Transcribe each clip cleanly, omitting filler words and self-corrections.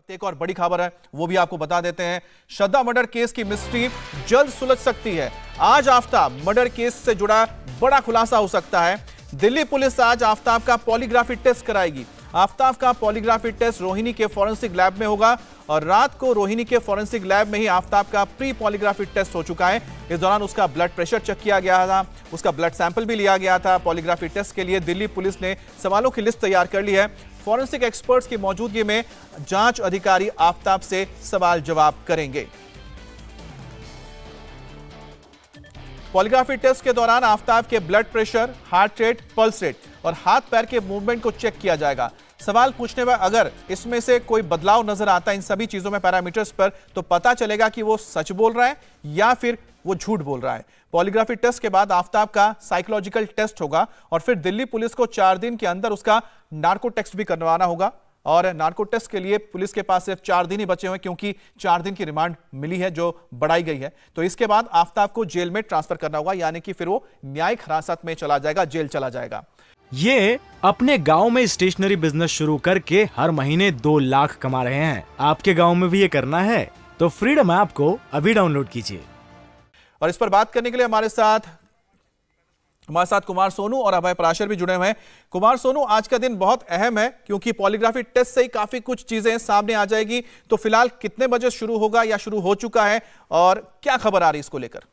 एक और बड़ी खबर है, वो भी आपको बता देते हैं। श्रद्धा मर्डर केस की मिस्ट्री जल्द सुलझ सकती है। आज आफताब मर्डर केस से जुड़ा बड़ा खुलासा हो सकता है। दिल्ली पुलिस आज आफताब का पॉलीग्राफी टेस्ट कराएगी। आफताब का पॉलीग्राफी टेस्ट रोहिणी के फॉरेंसिक लैब में होगा और रात को रोहिणी के फॉरेंसिक लैब में ही आफताब का प्री पॉलीग्राफी टेस्ट हो चुका है। इस दौरान उसका ब्लड प्रेशर चेक किया गया था, उसका ब्लड सैंपल भी लिया गया था। पॉलीग्राफी टेस्ट के लिए दिल्ली पुलिस ने सवालों की लिस्ट तैयार कर ली है। फॉरेंसिक एक्सपर्ट्स की मौजूदगी में जांच अधिकारी आफताब से सवाल जवाब करेंगे। पॉलीग्राफी टेस्ट के दौरान आफताब के blood pressure, heart rate, pulse rate और हाथ पैर के मूवमेंट को चेक किया जाएगा। सवाल पूछने पर अगर इसमें से कोई बदलाव नजर आता है इन सभी चीजों में, पैरामीटर्स पर, तो पता चलेगा कि वो सच बोल रहा है या फिर वो झूठ बोल रहा है। पॉलीग्राफी टेस्ट के बाद आफताब का साइकोलॉजिकल टेस्ट होगा और फिर दिल्ली पुलिस को 4 दिन के अंदर उसका नार्को टेस्ट भी करवाना होगा। और नार्को टेस्ट के लिए पुलिस के पास सिर्फ 4 दिन ही बचे हुए, क्योंकि 4 दिन की रिमांड मिली है जो बढ़ाई गई है। तो इसके बाद आफताब को जेल में ट्रांसफर करना होगा, यानी कि फिर वो न्यायिक हिरासत में चला जाएगा, जेल चला जाएगा। ये अपने गांव में स्टेशनरी बिजनेस शुरू करके हर महीने 2 लाख कमा रहे हैं। आपके गांव में भी ये करना है तो फ्रीडम ऐप को अभी डाउनलोड कीजिए। और इस पर बात करने के लिए हमारे साथ कुमार सोनू और अभय पराशर भी जुड़े हुए हैं। कुमार सोनू, आज का दिन बहुत अहम है क्योंकि पॉलीग्राफी टेस्ट से ही काफी कुछ चीजें सामने आ जाएगी। तो फिलहाल कितने बजे शुरू होगा या शुरू हो चुका है और क्या खबर आ रही है इसको लेकर?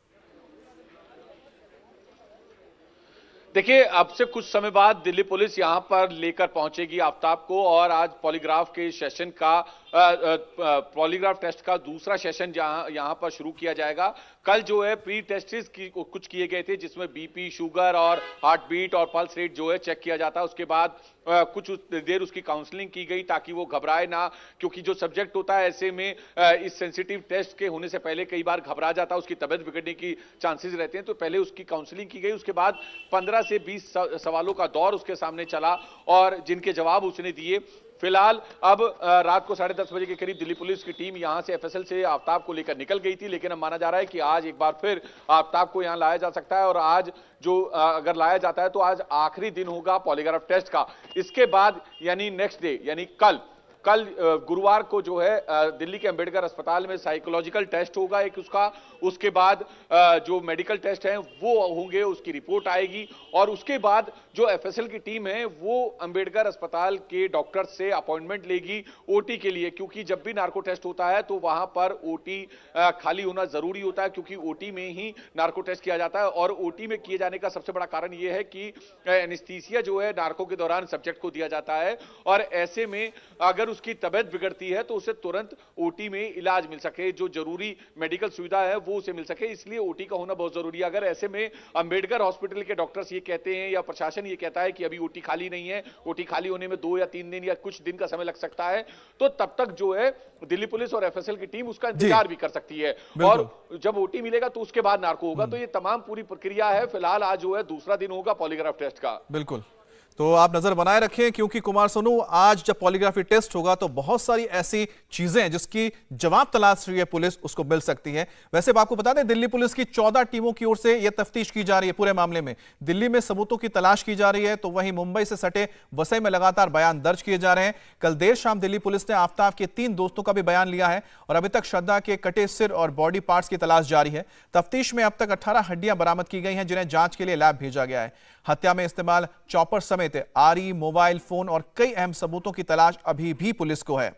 देखिए, अब से कुछ समय बाद दिल्ली पुलिस यहां पर लेकर पहुंचेगी आफताब को और आज पॉलीग्राफ के सेशन का पॉलीग्राफ टेस्ट का दूसरा सेशन यहां पर शुरू किया जाएगा। कल जो है प्री टेस्ट कुछ किए गए थे जिसमें बीपी, शुगर और हार्ट बीट और पल्स रेट जो है चेक किया जाता है। उसके बाद कुछ देर उसकी काउंसलिंग की गई ताकि वो घबराए ना, क्योंकि जो सब्जेक्ट होता है ऐसे में इस सेंसिटिव टेस्ट के होने से पहले कई बार घबरा जाता है, उसकी तबियत बिगड़ने की चांसेस रहते हैं। तो पहले उसकी काउंसलिंग की गई, उसके बाद 15 से 20 सवालों का दौर उसके सामने चला और जिनके जवाब उसने दिए। फिलहाल अब रात को 10:30 बजे के करीब दिल्ली पुलिस की टीम यहां से एफएसएल से आफताब को लेकर निकल गई थी, लेकिन अब माना जा रहा है कि आज एक बार फिर आफताब को यहां लाया जा सकता है और आज जो अगर लाया जाता है तो आज आखिरी दिन होगा पॉलीग्राफ टेस्ट का। इसके बाद यानी नेक्स्ट डे यानी कल गुरुवार को जो है दिल्ली के अंबेडकर अस्पताल में साइकोलॉजिकल टेस्ट होगा एक उसका। उसके बाद जो मेडिकल टेस्ट हैं वो होंगे, उसकी रिपोर्ट आएगी और उसके बाद जो एफएसएल की टीम है वो अंबेडकर अस्पताल के डॉक्टर से अपॉइंटमेंट लेगी ओटी के लिए, क्योंकि जब भी नार्को टेस्ट होता है तो वहां पर ओटी खाली होना जरूरी होता है, क्योंकि ओटी में ही नार्को टेस्ट किया जाता है। और ओटी में किए जाने का सबसे बड़ा कारण यह है कि एनेस्थीसिया जो है नार्को के दौरान सब्जेक्ट को दिया जाता है और ऐसे में अगर उसकी तबियत बिगड़ती है तो उसे तुरंत ओटी में इलाज मिल सके, जो जरूरी मेडिकल सुविधा है वो उसे मिल सके, इसलिए ओटी का होना बहुत जरूरी है। अगर ऐसे में अंबेडकर हॉस्पिटल के डॉक्टर्स ये कहते हैं या प्रशासन ये कहता है कि अभी ओटी खाली नहीं है, ओटी खाली होने में 2 या 3 दिन या कुछ दिन का समय लग सकता है, तो तब तक जो है दिल्ली पुलिस और एफएसएल की टीम उसका इंतजार भी कर सकती है और जब ओटी मिलेगा तो उसके बाद नार्को होगा। तो ये तमाम पूरी प्रक्रिया है। फिलहाल आज जो है दूसरा दिन होगा पॉलीग्राफ टेस्ट का। बिल्कुल, तो आप नजर बनाए रखें क्योंकि कुमार सोनू, आज जब पॉलीग्राफी टेस्ट होगा तो बहुत सारी ऐसी चीजें हैं जिसकी जवाब तलाश रही है पुलिस, उसको मिल सकती है। वैसे आपको बता दें, दिल्ली पुलिस की 14 टीमों की ओर से यह तफ्तीश की जा रही है पूरे मामले में। दिल्ली में सबूतों की तलाश की जा रही है, तो वहीं मुंबई से सटे वसई में लगातार बयान दर्ज किए जा रहे हैं। कल देर शाम दिल्ली पुलिस ने आफताब के 3 दोस्तों का भी बयान लिया है और अभी तक श्रद्धा के कटे सिर और बॉडी पार्ट्स की तलाश जारी है। तफ्तीश में अब तक 18 हड्डियां बरामद की गई हैं जिन्हें जांच के लिए लैब भेजा गया है। हत्या में इस्तेमाल चॉपर समेत आरी, मोबाइल फोन और कई अहम सबूतों की तलाश अभी भी पुलिस को है।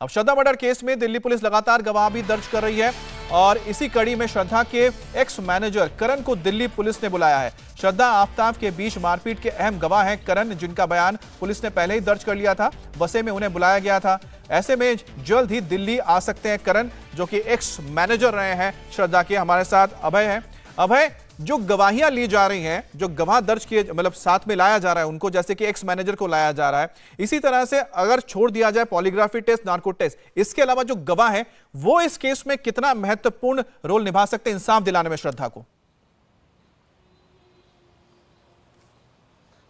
अब श्रद्धा मर्डर केस में दिल्ली पुलिस लगातार गवाह भी दर्ज कर रही है और इसी कड़ी में श्रद्धा के एक्स मैनेजर करण को दिल्ली पुलिस ने बुलाया है। श्रद्धा आफताब के बीच मारपीट के अहम गवाह हैं करण, जिनका बयान पुलिस ने पहले ही दर्ज कर लिया था। वसई में उन्हें बुलाया गया था। ऐसे में जल्द ही दिल्ली आ सकते हैं करण, जो कि एक्स मैनेजर रहे हैं श्रद्धा के। हमारे साथ अभय हैं। अभय, जो गवाहियां ली जा रही हैं, जो गवाह दर्ज किए, मतलब साथ में लाया जा रहा है उनको, जैसे कि एक्स मैनेजर को लाया जा रहा है, इसी तरह से अगर छोड़ दिया जाए पॉलीग्राफी टेस्ट, नार्को टेस्ट, इसके अलावा जो गवाह है वो इस केस में कितना महत्वपूर्ण रोल निभा सकते हैं इंसाफ दिलाने में श्रद्धा को?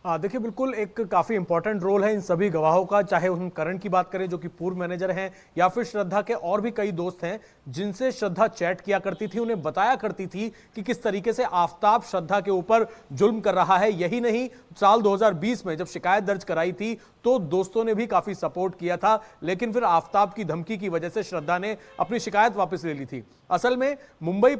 हाँ देखिए, बिल्कुल एक काफी इंपॉर्टेंट रोल है इन सभी गवाहों का, चाहे हम करण की बात करें जो कि पूर्व मैनेजर हैं, या फिर श्रद्धा के और भी कई दोस्त हैं जिनसे श्रद्धा चैट किया करती थी, उन्हें बताया करती थी कि किस तरीके से आफताब श्रद्धा के ऊपर जुल्म कर रहा है। यही नहीं, साल 2020 में जब शिकायत दर्ज कराई थी तो दोस्तों ने भी काफी सपोर्ट किया था, लेकिन फिर आफताब की धमकी की वजह से श्रद्धा ने अपनी शिकायत वापस ले ली थी। असल में मुंबई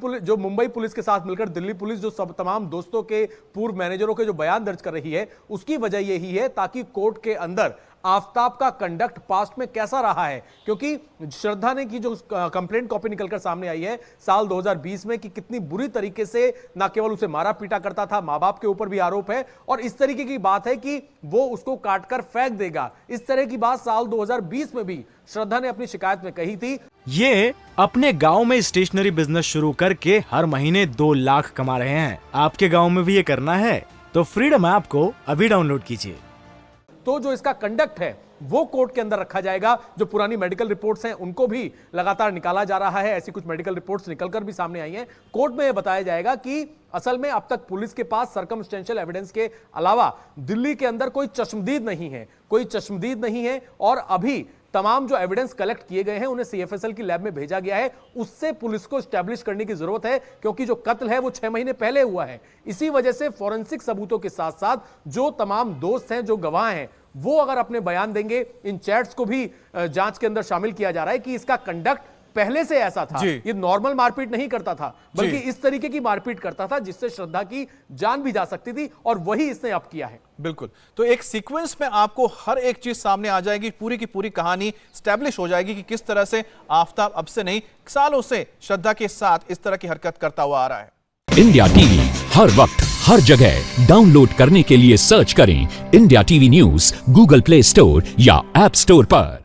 पुलिस के साथ मिलकर दिल्ली पुलिस जो सब तमाम दोस्तों के पूर्व मैनेजरों के जो बयान दर्ज कर रही है, उसकी वजह यही है ताकि कोर्ट के अंदर आफताब का कंडक्ट पास्ट में कैसा रहा है, क्योंकि श्रद्धा ने की जो कंप्लेंट कॉपी निकलकर सामने आई है साल 2020 में कि कितनी बुरी तरीके से न केवल उसे मारा पीटा करता था, मां बाप के ऊपर भी आरोप है, और इस तरीके की बात है कि वो उसको काटकर फेंक देगा। इस तरह की बात साल 2020 में भी श्रद्धा ने अपनी शिकायत में कही थी। ये अपने गांव में स्टेशनरी बिजनेस शुरू करके हर महीने 2 लाख कमा रहे हैं। आपके गांव में भी ये करना है तो फ्रीडम ऐप को अभी डाउनलोड कीजिए। तो जो इसका कंडक्ट है वो कोर्ट के अंदर रखा जाएगा। जो पुरानी मेडिकल रिपोर्ट्स हैं उनको भी लगातार निकाला जा रहा है। ऐसी कुछ मेडिकल रिपोर्ट्स निकलकर भी सामने आई हैं। कोर्ट में यह बताया जाएगा कि असल में अब तक पुलिस के पास सर्कमस्टेंशियल एविडेंस के अलावा दिल्ली के अंदर कोई चश्मदीद नहीं है, और अभी तमाम जो एविडेंस कलेक्ट किए गए हैं उन्हें सीएफएसएल की लैब में भेजा गया है। उससे पुलिस को स्टैब्लिश करने की जरूरत है, क्योंकि जो कत्ल है वो 6 महीने पहले हुआ है। इसी वजह से फॉरेंसिक सबूतों के साथ साथ जो तमाम दोस्त हैं, जो गवाह हैं, वो अगर अपने बयान देंगे, इन चैट्स को भी जांच के अंदर शामिल किया जा रहा है कि इसका कंडक्ट पहले से ऐसा था। ये नॉर्मल मारपीट नहीं करता था, बल्कि इस तरीके की मारपीट करता था जिससे श्रद्धा की जान भी जा सकती थी, और वही इसने अब किया है। बिल्कुल, तो एक सीक्वेंस में आपको हर एक चीज सामने आ जाएगी, पूरी की पूरी कहानी स्टैब्लिश हो जाएगी कि किस तरह से आफताब अब से नहीं, सालों से श्रद्धा के साथ इस तरह की हरकत करता हुआ आ रहा है। इंडिया टीवी हर वक्त हर जगह डाउनलोड करने के लिए सर्च करें India TV news Google play store या ऐप स्टोर पर।